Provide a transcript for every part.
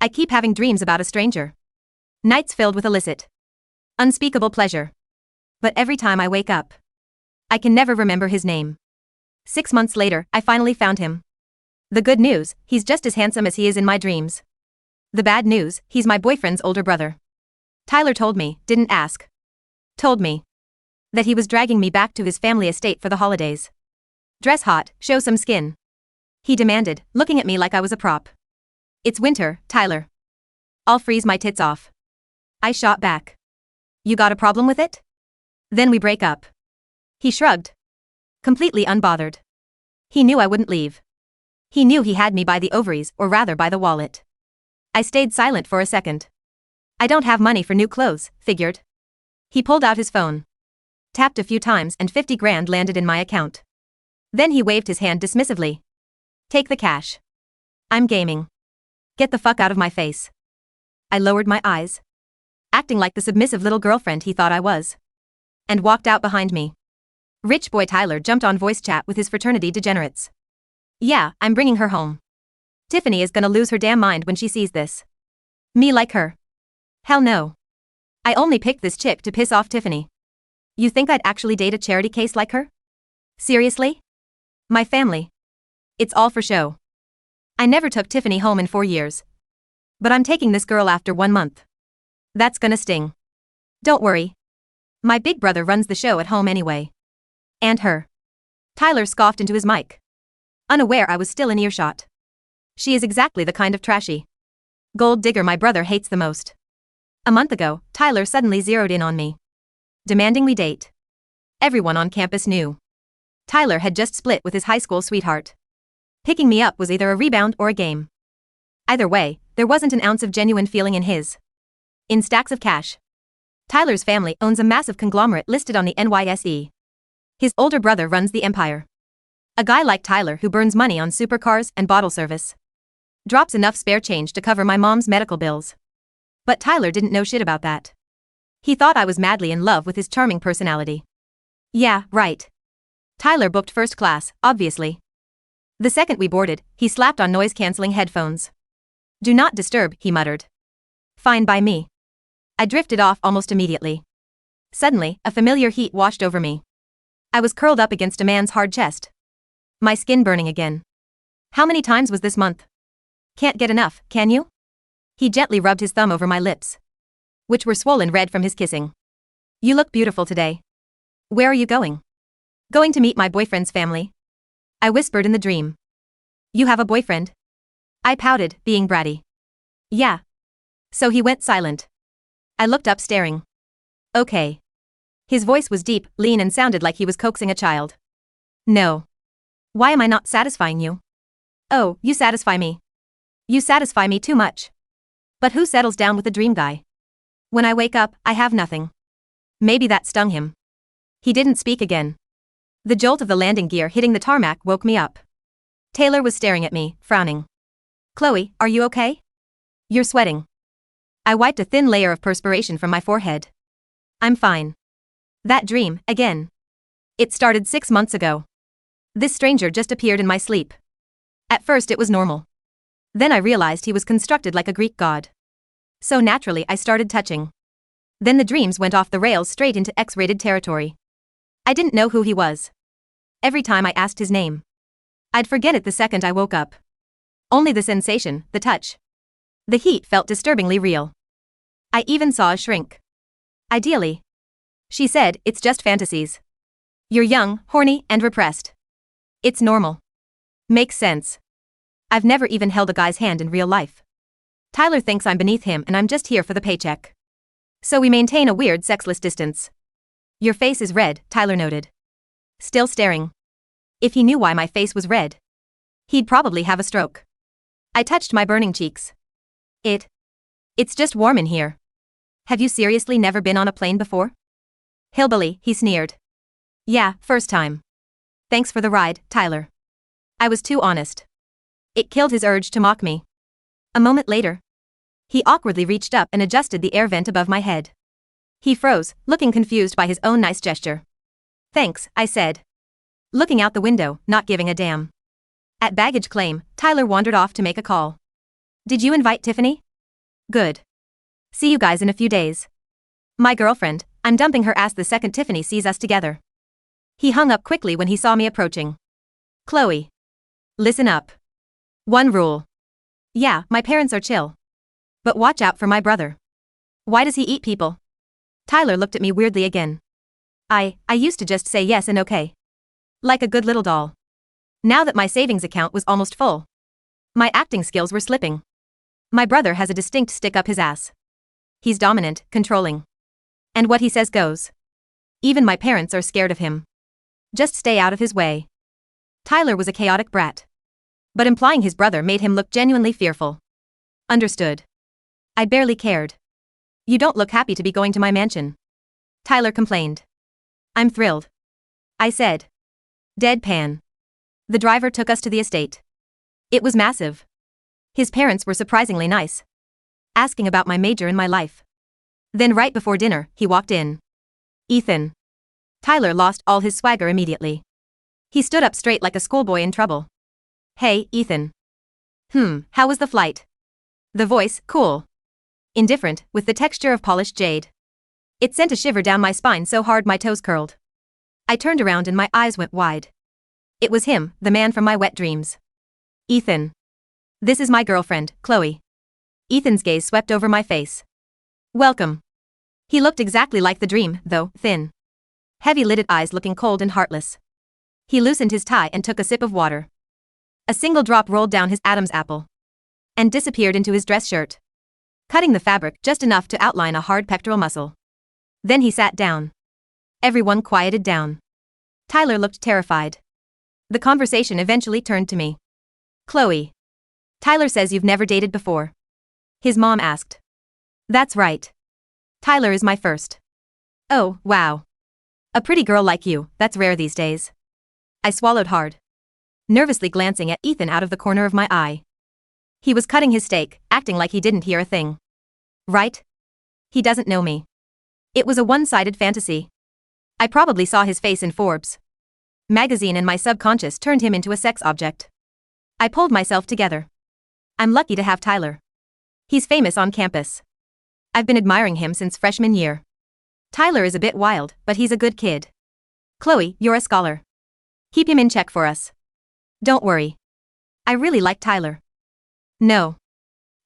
I keep having dreams about a stranger. Nights filled with illicit, unspeakable pleasure. But every time I wake up, I can never remember his name. 6 months later, I finally found him. The good news, he's just as handsome as he is in my dreams. The bad news, he's my boyfriend's older brother. Tyler told me, didn't ask. Told me that he was dragging me back to his family estate for the holidays. Dress hot, show some skin, he demanded, looking at me like I was a prop. It's winter, Tyler. I'll freeze my tits off. I shot back. You got a problem with it? Then we break up. He shrugged. Completely unbothered. He knew I wouldn't leave. He knew he had me by the ovaries, or rather by the wallet. I stayed silent for a second. I don't have money for new clothes, figured. He pulled out his phone. Tapped a few times and 50 grand landed in my account. Then he waved his hand dismissively. Take the cash. I'm gaming. Get the fuck out of my face. I lowered my eyes, acting like the submissive little girlfriend he thought I was, and walked out behind me. Rich boy Tyler jumped on voice chat with his fraternity degenerates. Yeah, I'm bringing her home. Tiffany is gonna lose her damn mind when she sees this. Me like her? Hell no. I only picked this chick to piss off Tiffany. You think I'd actually date a charity case like her? Seriously? My family. It's all for show. I never took Tiffany home in 4 years. But I'm taking this girl after 1 month. That's gonna sting. Don't worry. My big brother runs the show at home anyway. And her. Tyler scoffed into his mic, unaware I was still in earshot. She is exactly the kind of trashy gold digger my brother hates the most. A month ago, Tyler suddenly zeroed in on me, demanding we date. Everyone on campus knew. Tyler had just split with his high school sweetheart. Picking me up was either a rebound or a game. Either way, there wasn't an ounce of genuine feeling in his. In stacks of cash. Tyler's family owns a massive conglomerate listed on the NYSE. His older brother runs the empire. A guy like Tyler who burns money on supercars and bottle service. Drops enough spare change to cover my mom's medical bills. But Tyler didn't know shit about that. He thought I was madly in love with his charming personality. Yeah, right. Tyler booked first class, obviously. The second we boarded, he slapped on noise-canceling headphones. Do not disturb, he muttered. Fine by me. I drifted off almost immediately. Suddenly, a familiar heat washed over me. I was curled up against a man's hard chest. My skin burning again. How many times was this month? Can't get enough, can you? He gently rubbed his thumb over my lips, which were swollen red from his kissing. You look beautiful today. Where are you going? Going to meet my boyfriend's family. I whispered in the dream. You have a boyfriend? I pouted, being bratty. Yeah. So he went silent. I looked up staring. Okay. His voice was deep, lean and sounded like he was coaxing a child. No. Why am I not satisfying you? Oh, you satisfy me. You satisfy me too much. But who settles down with a dream guy? When I wake up, I have nothing. Maybe that stung him. He didn't speak again. The jolt of the landing gear hitting the tarmac woke me up. Taylor was staring at me, frowning. Chloe, are you okay? You're sweating. I wiped a thin layer of perspiration from my forehead. I'm fine. That dream, again. It started 6 months ago. This stranger just appeared in my sleep. At first it was normal. Then I realized he was constructed like a Greek god. So naturally I started touching. Then the dreams went off the rails straight into X-rated territory. I didn't know who he was. Every time I asked his name, I'd forget it the second I woke up. Only the sensation, the touch. The heat felt disturbingly real. I even saw a shrink. Ideally. She said, it's just fantasies. You're young, horny, and repressed. It's normal. Makes sense. I've never even held a guy's hand in real life. Tyler thinks I'm beneath him and I'm just here for the paycheck. So we maintain a weird sexless distance. Your face is red, Tyler noted. Still staring. If he knew why my face was red, he'd probably have a stroke. I touched my burning cheeks. It's just warm in here. Have you seriously never been on a plane before? Hillbilly, he sneered. Yeah, first time. Thanks for the ride, Tyler. I was too honest. It killed his urge to mock me. A moment later, he awkwardly reached up and adjusted the air vent above my head. He froze, looking confused by his own nice gesture. Thanks, I said, looking out the window, not giving a damn. At baggage claim, Tyler wandered off to make a call. Did you invite Tiffany? Good. See you guys in a few days. My girlfriend, I'm dumping her ass the second Tiffany sees us together. He hung up quickly when he saw me approaching. Chloe. Listen up. One rule. Yeah, my parents are chill. But watch out for my brother. Why does he eat people? Tyler looked at me weirdly again. I used to just say yes and okay. Like a good little doll. Now that my savings account was almost full, my acting skills were slipping. My brother has a distinct stick up his ass. He's dominant, controlling. And what he says goes. Even my parents are scared of him. Just stay out of his way. Tyler was a chaotic brat. But implying his brother made him look genuinely fearful. Understood. I barely cared. You don't look happy to be going to my mansion. Tyler complained. I'm thrilled. I said. Deadpan. The driver took us to the estate. It was massive. His parents were surprisingly nice. Asking about my major in my life. Then right before dinner, he walked in. Ethan. Tyler lost all his swagger immediately. He stood up straight like a schoolboy in trouble. Hey, Ethan. How was the flight? The voice, cool. Indifferent, with the texture of polished jade. It sent a shiver down my spine so hard my toes curled. I turned around and my eyes went wide. It was him, the man from my wet dreams. Ethan. This is my girlfriend, Chloe. Ethan's gaze swept over my face. Welcome. He looked exactly like the dream, though, thin. Heavy-lidded eyes looking cold and heartless. He loosened his tie and took a sip of water. A single drop rolled down his Adam's apple. And disappeared into his dress shirt. Cutting the fabric just enough to outline a hard pectoral muscle. Then he sat down. Everyone quieted down. Tyler looked terrified. The conversation eventually turned to me. Chloe. Tyler says you've never dated before. His mom asked. That's right. Tyler is my first. Oh, wow. A pretty girl like you, that's rare these days. I swallowed hard. Nervously glancing at Ethan out of the corner of my eye. He was cutting his steak, acting like he didn't hear a thing. Right? He doesn't know me. It was a one-sided fantasy. I probably saw his face in Forbes magazine and my subconscious turned him into a sex object. I pulled myself together. I'm lucky to have Tyler. He's famous on campus. I've been admiring him since freshman year. Tyler is a bit wild, but he's a good kid. Chloe, you're a scholar. Keep him in check for us. Don't worry. I really like Tyler. No.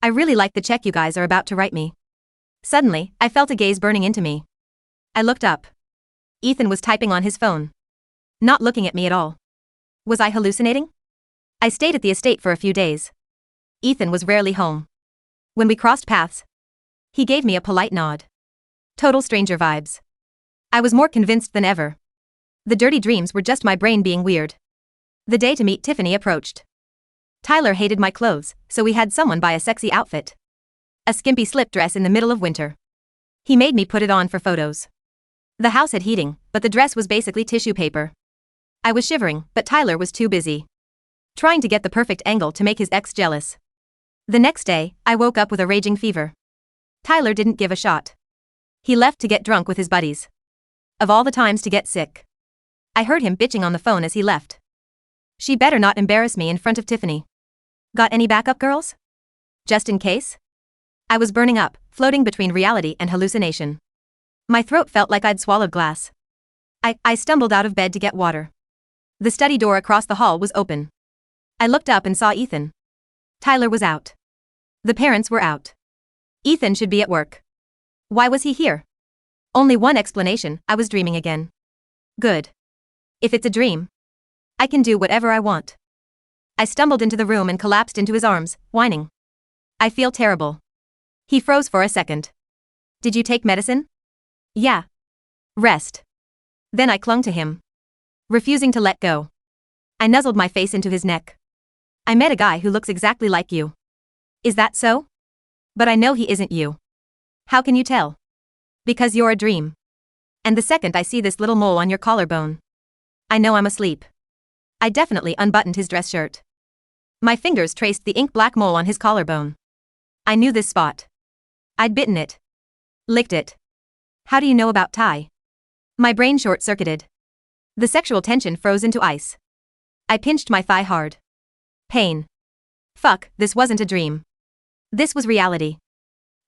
I really like the check you guys are about to write me. Suddenly, I felt a gaze burning into me. I looked up. Ethan was typing on his phone. Not looking at me at all. Was I hallucinating? I stayed at the estate for a few days. Ethan was rarely home. When we crossed paths, he gave me a polite nod. Total stranger vibes. I was more convinced than ever. The dirty dreams were just my brain being weird. The day to meet Tiffany approached. Tyler hated my clothes, so we had someone buy a sexy outfit. A skimpy slip dress in the middle of winter. He made me put it on for photos. The house had heating, but the dress was basically tissue paper. I was shivering, but Tyler was too busy trying to get the perfect angle to make his ex jealous. The next day, I woke up with a raging fever. Tyler didn't give a shot. He left to get drunk with his buddies. Of all the times to get sick. I heard him bitching on the phone as he left. She better not embarrass me in front of Tiffany. Got any backup girls? Just in case? I was burning up, floating between reality and hallucination. My throat felt like I'd swallowed glass. I stumbled out of bed to get water. The study door across the hall was open. I looked up and saw Ethan. Tyler was out. The parents were out. Ethan should be at work. Why was he here? Only one explanation, I was dreaming again. Good. If it's a dream, I can do whatever I want. I stumbled into the room and collapsed into his arms, whining. I feel terrible. He froze for a second. Did you take medicine? Yeah. Rest. Then I clung to him, refusing to let go. I nuzzled my face into his neck. I met a guy who looks exactly like you. Is that so? But I know he isn't you. How can you tell? Because you're a dream. And the second I see this little mole on your collarbone, I know I'm asleep. I definitely unbuttoned his dress shirt. My fingers traced the ink-black mole on his collarbone. I knew this spot. I'd bitten it. Licked it. How do you know about Ty? My brain short-circuited. The sexual tension froze into ice. I pinched my thigh hard. Pain. Fuck, this wasn't a dream. This was reality.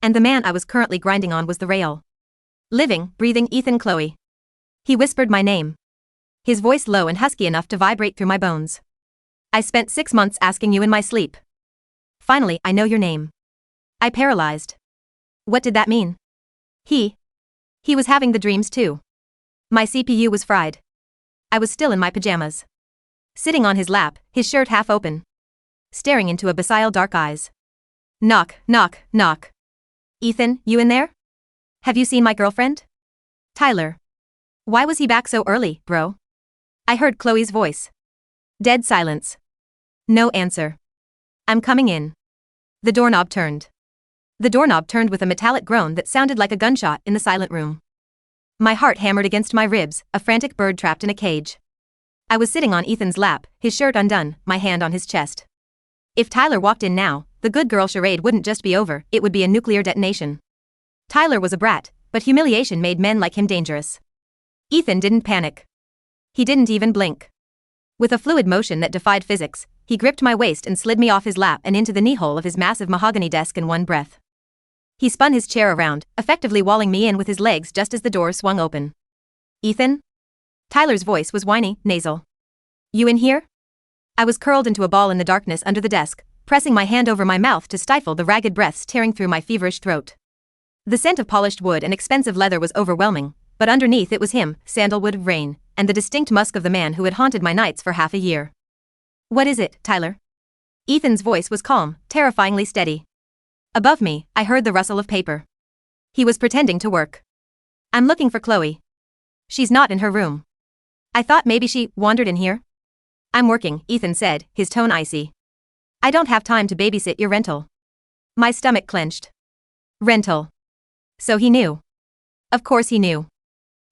And the man I was currently grinding on was the real, living, breathing Ethan Chloe. He whispered my name, his voice low and husky enough to vibrate through my bones. I spent 6 months asking you in my sleep. Finally, I know your name. I paralyzed. What did that mean? He was having the dreams too. My CPU was fried. I was still in my pajamas, sitting on his lap, his shirt half open, staring into abyssal dark eyes. Knock, knock, knock. Ethan, you in there? Have you seen my girlfriend? Tyler. Why was he back so early, bro? I heard Chloe's voice. Dead silence. No answer. I'm coming in. The doorknob turned. The doorknob turned with a metallic groan that sounded like a gunshot in the silent room. My heart hammered against my ribs, a frantic bird trapped in a cage. I was sitting on Ethan's lap, his shirt undone, my hand on his chest. If Tyler walked in now, the good girl charade wouldn't just be over, it would be a nuclear detonation. Tyler was a brat, but humiliation made men like him dangerous. Ethan didn't panic. He didn't even blink. With a fluid motion that defied physics, he gripped my waist and slid me off his lap and into the knee-hole of his massive mahogany desk in one breath. He spun his chair around, effectively walling me in with his legs just as the door swung open. Ethan? Tyler's voice was whiny, nasal. You in here? I was curled into a ball in the darkness under the desk, pressing my hand over my mouth to stifle the ragged breaths tearing through my feverish throat. The scent of polished wood and expensive leather was overwhelming, but underneath it was him, sandalwood, rain, and the distinct musk of the man who had haunted my nights for half a year. What is it, Tyler? Ethan's voice was calm, terrifyingly steady. Above me, I heard the rustle of paper. He was pretending to work. I'm looking for Chloe. She's not in her room. I thought maybe she wandered in here. I'm working, Ethan said, his tone icy. I don't have time to babysit your rental. My stomach clenched. Rental. So he knew. Of course he knew.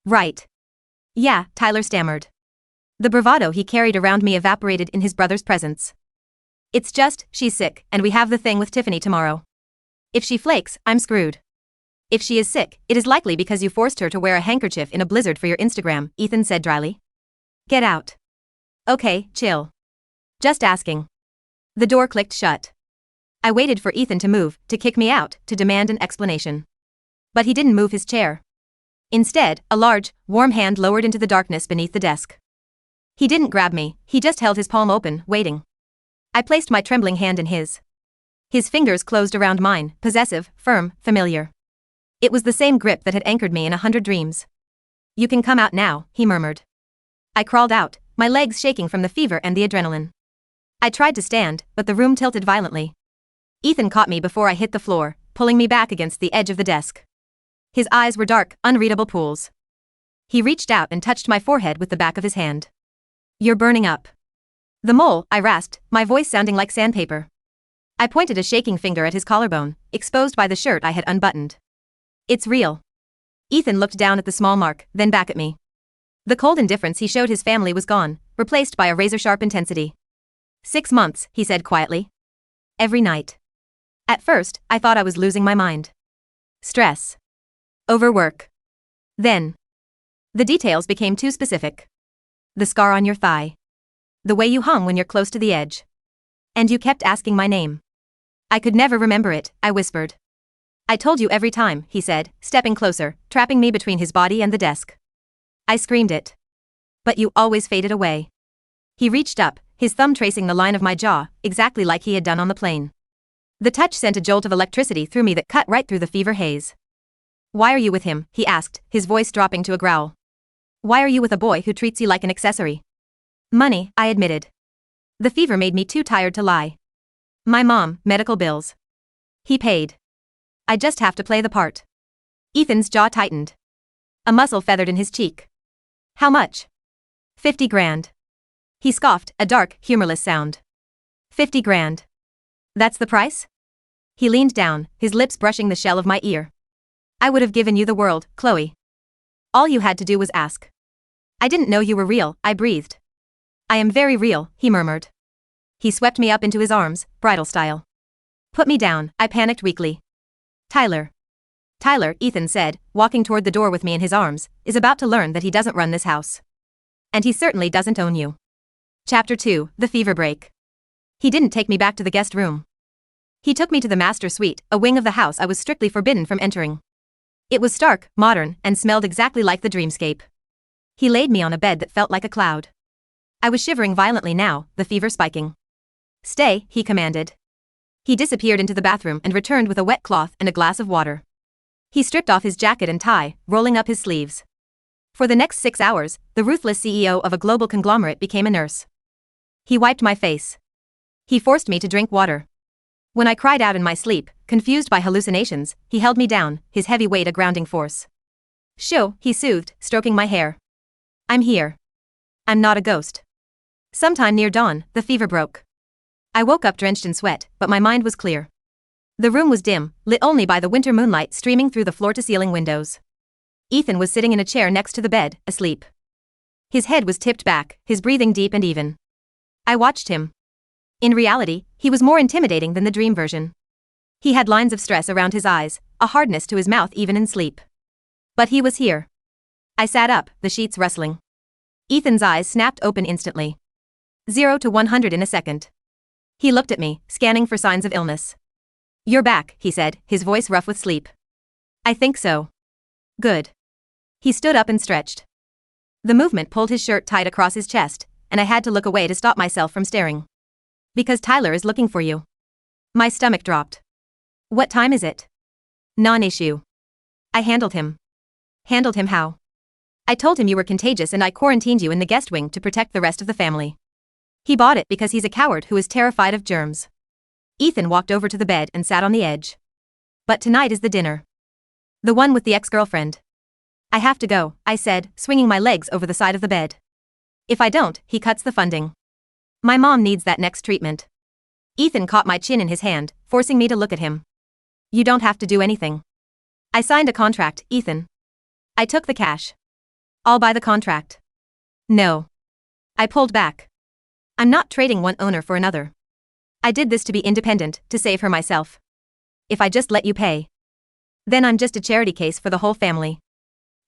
Right. Yeah, Tyler stammered. The bravado he carried around me evaporated in his brother's presence. It's just, she's sick, and we have the thing with Tiffany tomorrow. If she flakes, I'm screwed. If she is sick, it is likely because you forced her to wear a handkerchief in a blizzard for your Instagram, Ethan said dryly. Get out. Okay, chill. Just asking. The door clicked shut. I waited for Ethan to move, to kick me out, to demand an explanation. But he didn't move his chair. Instead, a large, warm hand lowered into the darkness beneath the desk. He didn't grab me, he just held his palm open, waiting. I placed my trembling hand in his. His fingers closed around mine, possessive, firm, familiar. It was the same grip that had anchored me in 100 dreams. You can come out now, he murmured. I crawled out, my legs shaking from the fever and the adrenaline. I tried to stand, but the room tilted violently. Ethan caught me before I hit the floor, pulling me back against the edge of the desk. His eyes were dark, unreadable pools. He reached out and touched my forehead with the back of his hand. You're burning up. The mole, I rasped, my voice sounding like sandpaper. I pointed a shaking finger at his collarbone, exposed by the shirt I had unbuttoned. It's real. Ethan looked down at the small mark, then back at me. The cold indifference he showed his family was gone, replaced by a razor-sharp intensity. 6 months, he said quietly. Every night. At first, I thought I was losing my mind. Stress. Overwork. Then. The details became too specific. The scar on your thigh. The way you hung when you're close to the edge. And you kept asking my name. I could never remember it, I whispered. I told you every time, he said, stepping closer, trapping me between his body and the desk. I screamed it. But you always faded away. He reached up, his thumb tracing the line of my jaw, exactly like he had done on the plane. The touch sent a jolt of electricity through me that cut right through the fever haze. Why are you with him, he asked, his voice dropping to a growl. Why are you with a boy who treats you like an accessory? Money, I admitted. The fever made me too tired to lie. My mom, medical bills. He paid. I just have to play the part. Ethan's jaw tightened. A muscle feathered in his cheek. How much? 50 grand. He scoffed, a dark, humorless sound. 50 grand. That's the price? He leaned down, his lips brushing the shell of my ear. I would have given you the world, Chloe. All you had to do was ask. I didn't know you were real, I breathed. I am very real, he murmured. He swept me up into his arms, bridal style. Put me down, I panicked weakly. Tyler. Tyler, Ethan said, walking toward the door with me in his arms, is about to learn that he doesn't run this house. And he certainly doesn't own you. Chapter 2, The Fever Break. He didn't take me back to the guest room. He took me to the master suite, a wing of the house I was strictly forbidden from entering. It was stark, modern, and smelled exactly like the dreamscape. He laid me on a bed that felt like a cloud. I was shivering violently now, the fever spiking. "Stay," he commanded. He disappeared into the bathroom and returned with a wet cloth and a glass of water. He stripped off his jacket and tie, rolling up his sleeves. For the next 6 hours, the ruthless CEO of a global conglomerate became a nurse. He wiped my face. He forced me to drink water. When I cried out in my sleep, confused by hallucinations, he held me down, his heavy weight a grounding force. "Shoo," he soothed, stroking my hair. "I'm here. I'm not a ghost." Sometime near dawn, the fever broke. I woke up drenched in sweat, but my mind was clear. The room was dim, lit only by the winter moonlight streaming through the floor-to-ceiling windows. Ethan was sitting in a chair next to the bed, asleep. His head was tipped back, his breathing deep and even. I watched him. In reality, he was more intimidating than the dream version. He had lines of stress around his eyes, a hardness to his mouth even in sleep. But he was here. I sat up, the sheets rustling. Ethan's eyes snapped open instantly. 0 to 100 in a second. He looked at me, scanning for signs of illness. "You're back," he said, his voice rough with sleep. "I think so." "Good." He stood up and stretched. The movement pulled his shirt tight across his chest, and I had to look away to stop myself from staring. "Because Tyler is looking for you." My stomach dropped. "What time is it?" "Non-issue." I handled him. Handled him how? "I told him you were contagious and I quarantined you in the guest wing to protect the rest of the family." He bought it because he's a coward who is terrified of germs. Ethan walked over to the bed and sat on the edge. "But tonight is the dinner. The one with the ex-girlfriend." "I have to go," I said, swinging my legs over the side of the bed. "If I don't, he cuts the funding. My mom needs that next treatment." Ethan caught my chin in his hand, forcing me to look at him. "You don't have to do anything. I signed a contract, Ethan." I took the cash. "I'll buy the contract." "No." I pulled back. "I'm not trading one owner for another. I did this to be independent, to save her myself. If I just let you pay, then I'm just a charity case for the whole family."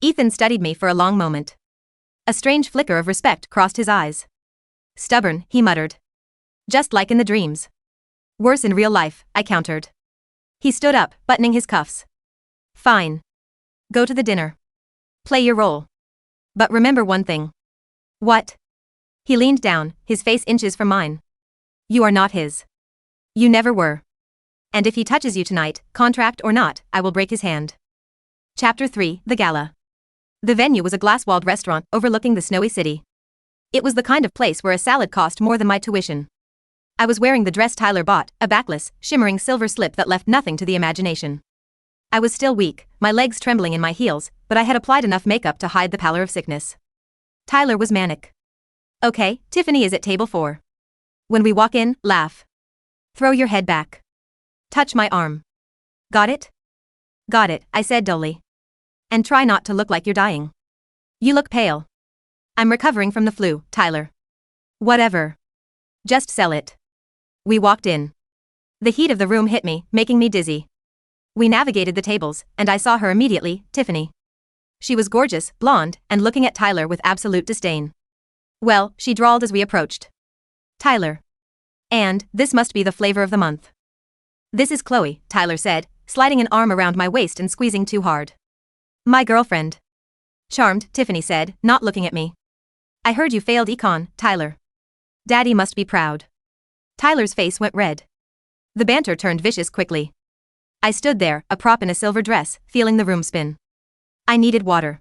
Ethan studied me for a long moment. A strange flicker of respect crossed his eyes. "Stubborn," he muttered. "Just like in the dreams." "Worse in real life," I countered. He stood up, buttoning his cuffs. "Fine. Go to the dinner. Play your role. But remember one thing." "What?" He leaned down, his face inches from mine. "You are not his. You never were. And if he touches you tonight, contract or not, I will break his hand." Chapter 3, The Gala. The venue was a glass-walled restaurant overlooking the snowy city. It was the kind of place where a salad cost more than my tuition. I was wearing the dress Tyler bought, a backless, shimmering silver slip that left nothing to the imagination. I was still weak, my legs trembling in my heels, but I had applied enough makeup to hide the pallor of sickness. Tyler was manic. "Okay, Tiffany is at table 4. When we walk in, laugh. Throw your head back. Touch my arm. Got it?" "Got it," I said dully. "And try not to look like you're dying. You look pale." "I'm recovering from the flu, Tyler." "Whatever. Just sell it." We walked in. The heat of the room hit me, making me dizzy. We navigated the tables, and I saw her immediately, Tiffany. She was gorgeous, blonde, and looking at Tyler with absolute disdain. "Well," she drawled as we approached. "Tyler. And, this must be the flavor of the month." "This is Chloe," Tyler said, sliding an arm around my waist and squeezing too hard. "My girlfriend." "Charmed," Tiffany said, not looking at me. "I heard you failed econ, Tyler. Daddy must be proud." Tyler's face went red. The banter turned vicious quickly. I stood there, a prop in a silver dress, feeling the room spin. I needed water.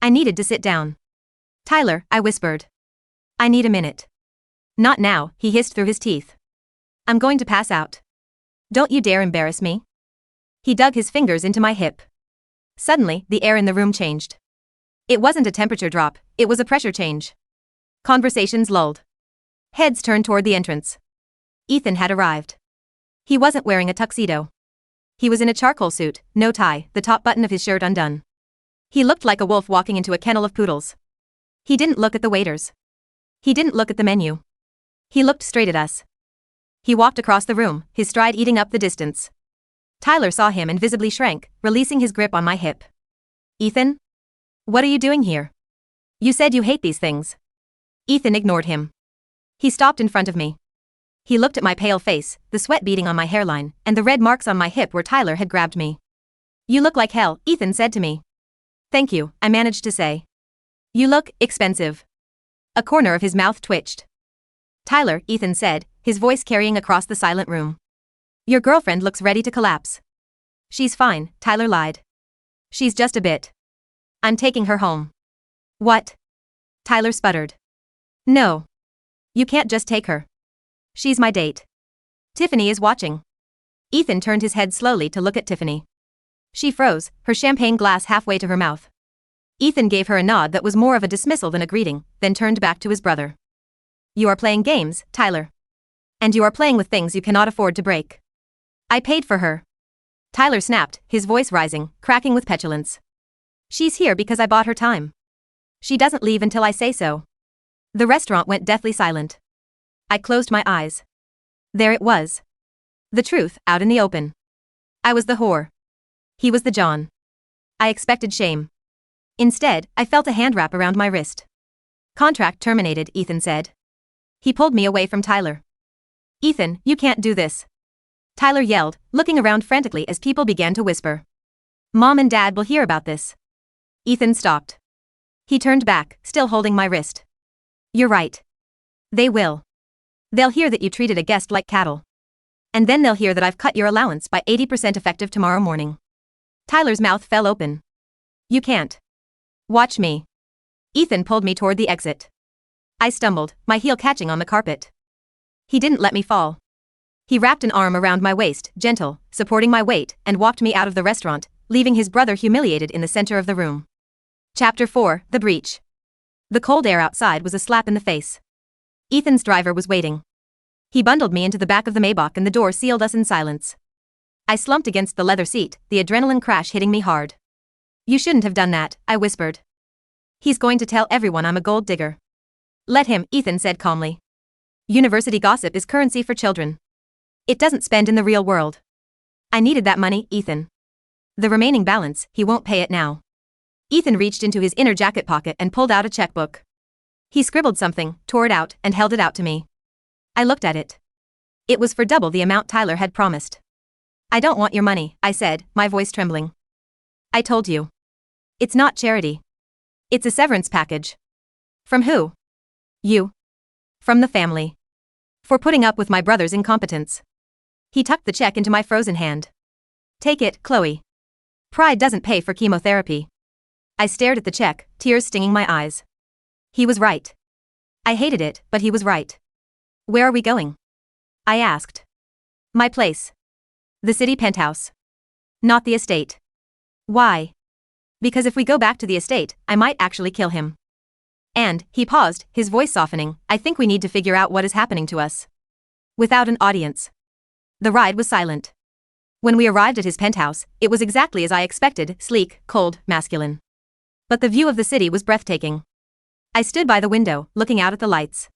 I needed to sit down. "Tyler," I whispered. "I need a minute." "Not now," he hissed through his teeth. "I'm going to pass out. Don't you dare embarrass me." He dug his fingers into my hip. Suddenly, the air in the room changed. It wasn't a temperature drop, it was a pressure change. Conversations lulled. Heads turned toward the entrance. Ethan had arrived. He wasn't wearing a tuxedo. He was in a charcoal suit, no tie, the top button of his shirt undone. He looked like a wolf walking into a kennel of poodles. He didn't look at the waiters. He didn't look at the menu. He looked straight at us. He walked across the room, his stride eating up the distance. Tyler saw him and visibly shrank, releasing his grip on my hip. "Ethan? What are you doing here? You said you hate these things." Ethan ignored him. He stopped in front of me. He looked at my pale face, the sweat beading on my hairline, and the red marks on my hip where Tyler had grabbed me. "You look like hell," Ethan said to me. "Thank you," I managed to say. "You look expensive." A corner of his mouth twitched. "Tyler," Ethan said, his voice carrying across the silent room. "Your girlfriend looks ready to collapse." "She's fine," Tyler lied. "She's just a bit. I'm taking her home." "What?" Tyler sputtered. "No. You can't just take her. She's my date. Tiffany is watching." Ethan turned his head slowly to look at Tiffany. She froze, her champagne glass halfway to her mouth. Ethan gave her a nod that was more of a dismissal than a greeting, then turned back to his brother. "You are playing games, Tyler. And you are playing with things you cannot afford to break. I paid for her." Tyler snapped, his voice rising, cracking with petulance. "She's here because I bought her time. She doesn't leave until I say so." The restaurant went deathly silent. I closed my eyes. There it was. The truth, out in the open. I was the whore. He was the John. I expected shame. Instead, I felt a hand wrap around my wrist. "Contract terminated," Ethan said. He pulled me away from Tyler. "Ethan, you can't do this." Tyler yelled, looking around frantically as people began to whisper. "Mom and Dad will hear about this." Ethan stopped. He turned back, still holding my wrist. "You're right. They will. They'll hear that you treated a guest like cattle. And then they'll hear that I've cut your allowance by 80% effective tomorrow morning." Tyler's mouth fell open. "You can't. Watch me." Ethan pulled me toward the exit. I stumbled, my heel catching on the carpet. He didn't let me fall. He wrapped an arm around my waist, gentle, supporting my weight, and walked me out of the restaurant, leaving his brother humiliated in the center of the room. Chapter 4, The Breach. The cold air outside was a slap in the face. Ethan's driver was waiting. He bundled me into the back of the Maybach and the door sealed us in silence. I slumped against the leather seat, the adrenaline crash hitting me hard. "You shouldn't have done that," I whispered. "He's going to tell everyone I'm a gold digger." "Let him," Ethan said calmly. "University gossip is currency for children. It doesn't spend in the real world." "I needed that money, Ethan. The remaining balance, he won't pay it now." Ethan reached into his inner jacket pocket and pulled out a checkbook. He scribbled something, tore it out, and held it out to me. I looked at it. It was for double the amount Tyler had promised. "I don't want your money," I said, my voice trembling. "I told you. It's not charity. It's a severance package." "From who?" "You. From the family. For putting up with my brother's incompetence." He tucked the check into my frozen hand. "Take it, Chloe. Pride doesn't pay for chemotherapy." I stared at the check, tears stinging my eyes. He was right. I hated it, but he was right. "Where are we going?" I asked. "My place. The city penthouse. Not the estate." "Why?" "Because if we go back to the estate, I might actually kill him. And," he paused, his voice softening, "I think we need to figure out what is happening to us. Without an audience." The ride was silent. When we arrived at his penthouse, it was exactly as I expected, sleek, cold, masculine. But the view of the city was breathtaking. I stood by the window, looking out at the lights.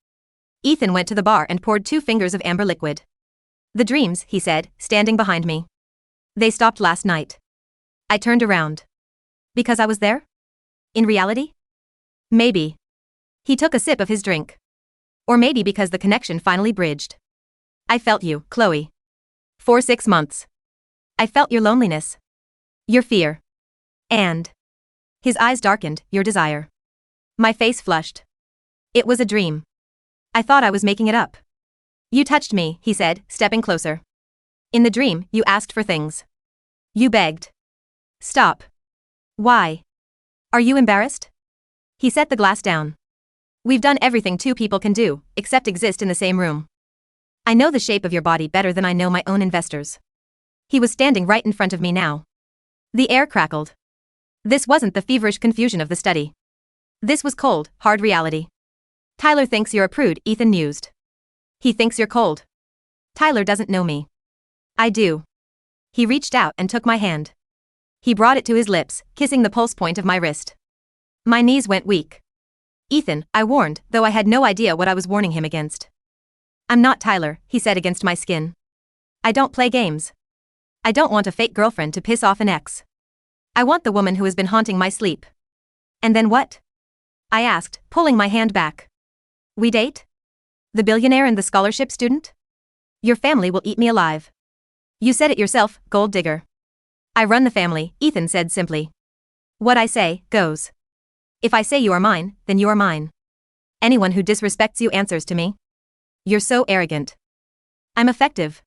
Ethan went to the bar and poured 2 fingers of amber liquid. "The dreams," he said, standing behind me. "They stopped last night." I turned around. "Because I was there? In reality?" "Maybe." He took a sip of his drink. "Or maybe because the connection finally bridged. I felt you, Chloe. For 6 months. I felt your loneliness. Your fear. And..." His eyes darkened, "Your desire." My face flushed. It was a dream. I thought I was making it up. "You touched me," he said, stepping closer. "In the dream, you asked for things. You begged." "Stop." "Why? Are you embarrassed?" He set the glass down. "We've done everything 2 people can do, except exist in the same room. I know the shape of your body better than I know my own investors." He was standing right in front of me now. The air crackled. This wasn't the feverish confusion of the study. This was cold, hard reality. "Tyler thinks you're a prude," Ethan mused. "He thinks you're cold." "Tyler doesn't know me." "I do." He reached out and took my hand. He brought it to his lips, kissing the pulse point of my wrist. My knees went weak. "Ethan," I warned, though I had no idea what I was warning him against. "I'm not Tyler," he said against my skin. "I don't play games. I don't want a fake girlfriend to piss off an ex. I want the woman who has been haunting my sleep." "And then what?" I asked, pulling my hand back. "We date? The billionaire and the scholarship student?" Your family will eat me alive. You said it yourself, gold digger. I run the family, Ethan said simply. What I say, goes. If I say you are mine, then you are mine. Anyone who disrespects you answers to me. You're so arrogant. I'm effective.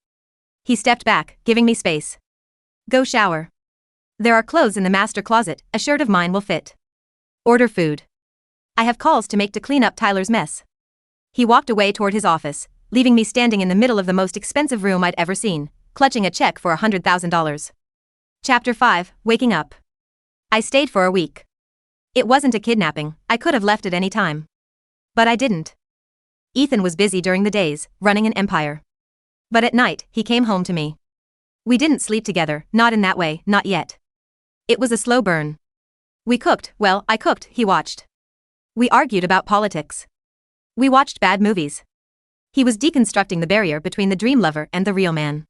He stepped back, giving me space. Go shower. There are clothes in the master closet, a shirt of mine will fit. Order food. I have calls to make to clean up Tyler's mess. He walked away toward his office, leaving me standing in the middle of the most expensive room I'd ever seen, clutching a check for $100,000. Chapter 5, Waking Up. I stayed for a week. It wasn't a kidnapping, I could have left at any time. But I didn't. Ethan was busy during the days, running an empire. But at night, he came home to me. We didn't sleep together, not in that way, not yet. It was a slow burn. We cooked, well, I cooked, he watched. We argued about politics. We watched bad movies. He was deconstructing the barrier between the dream lover and the real man.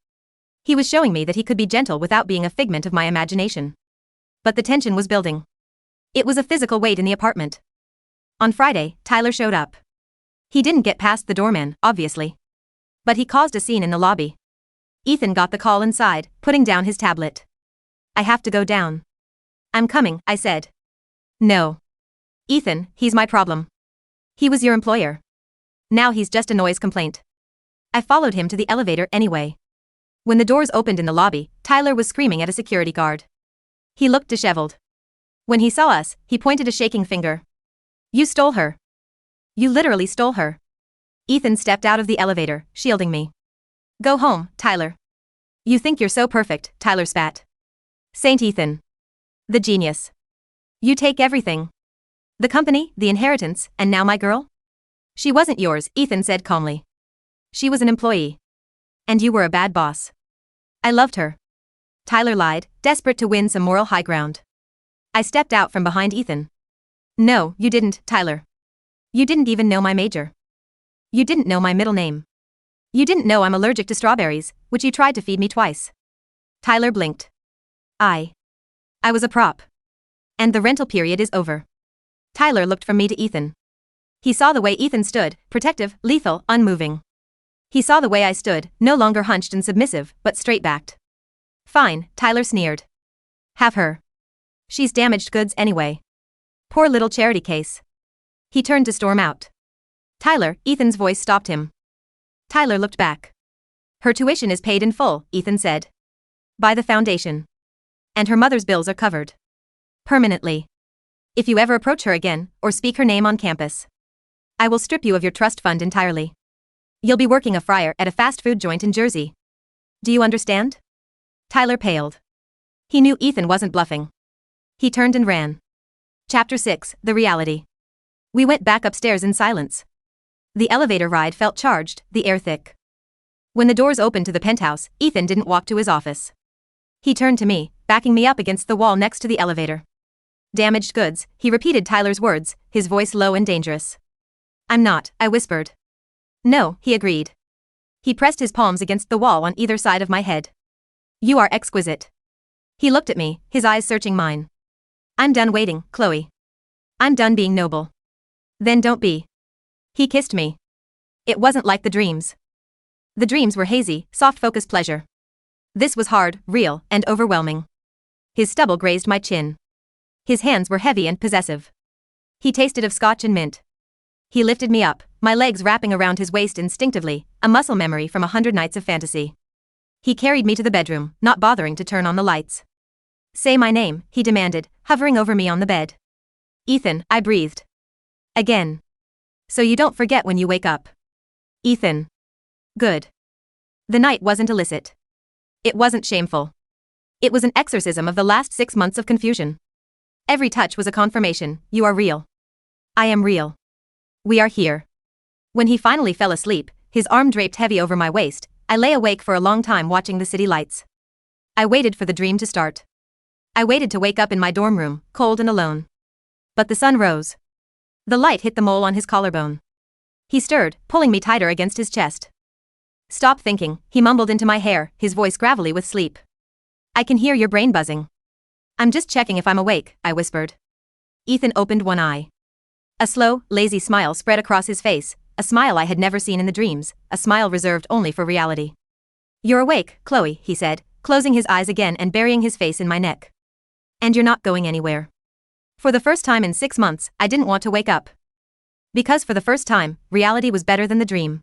He was showing me that he could be gentle without being a figment of my imagination. But the tension was building. It was a physical weight in the apartment. On Friday, Tyler showed up. He didn't get past the doorman, obviously. But he caused a scene in the lobby. Ethan got the call inside, putting down his tablet. I have to go down. I'm coming, I said. No. Ethan, he's my problem. He was your employer. Now he's just a noise complaint. I followed him to the elevator anyway. When the doors opened in the lobby, Tyler was screaming at a security guard. He looked disheveled. When he saw us, he pointed a shaking finger. You stole her. You literally stole her. Ethan stepped out of the elevator, shielding me. Go home, Tyler. You think you're so perfect, Tyler spat. Saint Ethan. The genius. You take everything. The company, the inheritance, and now my girl? She wasn't yours, Ethan said calmly. She was an employee. And you were a bad boss. I loved her. Tyler lied, desperate to win some moral high ground. I stepped out from behind Ethan. No, you didn't, Tyler. You didn't even know my major. You didn't know my middle name. You didn't know I'm allergic to strawberries, which you tried to feed me twice. Tyler blinked. I was a prop. And the rental period is over. Tyler looked from me to Ethan. He saw the way Ethan stood, protective, lethal, unmoving. He saw the way I stood, no longer hunched and submissive, but straight-backed. Fine, Tyler sneered. Have her. She's damaged goods anyway. Poor little charity case. He turned to storm out. Tyler, Ethan's voice stopped him. Tyler looked back. Her tuition is paid in full, Ethan said. By the foundation. And her mother's bills are covered. Permanently. If you ever approach her again, or speak her name on campus, I will strip you of your trust fund entirely. You'll be working a fryer at a fast food joint in Jersey. Do you understand? Tyler paled. He knew Ethan wasn't bluffing. He turned and ran. Chapter 6, The Reality. We went back upstairs in silence. The elevator ride felt charged, the air thick. When the doors opened to the penthouse, Ethan didn't walk to his office. He turned to me, backing me up against the wall next to the elevator. Damaged goods, he repeated Tyler's words, his voice low and dangerous. I'm not, I whispered. No, he agreed. He pressed his palms against the wall on either side of my head. You are exquisite. He looked at me, his eyes searching mine. I'm done waiting, Chloe. I'm done being noble. Then don't be. He kissed me. It wasn't like the dreams. The dreams were hazy, soft-focused pleasure. This was hard, real, and overwhelming. His stubble grazed my chin. His hands were heavy and possessive. He tasted of scotch and mint. He lifted me up, my legs wrapping around his waist instinctively, a muscle memory from 100 nights of fantasy. He carried me to the bedroom, not bothering to turn on the lights. Say my name, he demanded, hovering over me on the bed. Ethan, I breathed. Again. So you don't forget when you wake up. Ethan. Good. The night wasn't illicit. It wasn't shameful. It was an exorcism of the last 6 months of confusion. Every touch was a confirmation, you are real. I am real. We are here. When he finally fell asleep, his arm draped heavy over my waist, I lay awake for a long time watching the city lights. I waited for the dream to start. I waited to wake up in my dorm room, cold and alone. But the sun rose. The light hit the mole on his collarbone. He stirred, pulling me tighter against his chest. Stop thinking, he mumbled into my hair, his voice gravelly with sleep. I can hear your brain buzzing. I'm just checking if I'm awake, I whispered. Ethan opened one eye. A slow, lazy smile spread across his face, a smile I had never seen in the dreams, a smile reserved only for reality. "You're awake, Chloe," he said, closing his eyes again and burying his face in my neck. "And you're not going anywhere." For the first time in 6 months, I didn't want to wake up. Because for the first time, reality was better than the dream.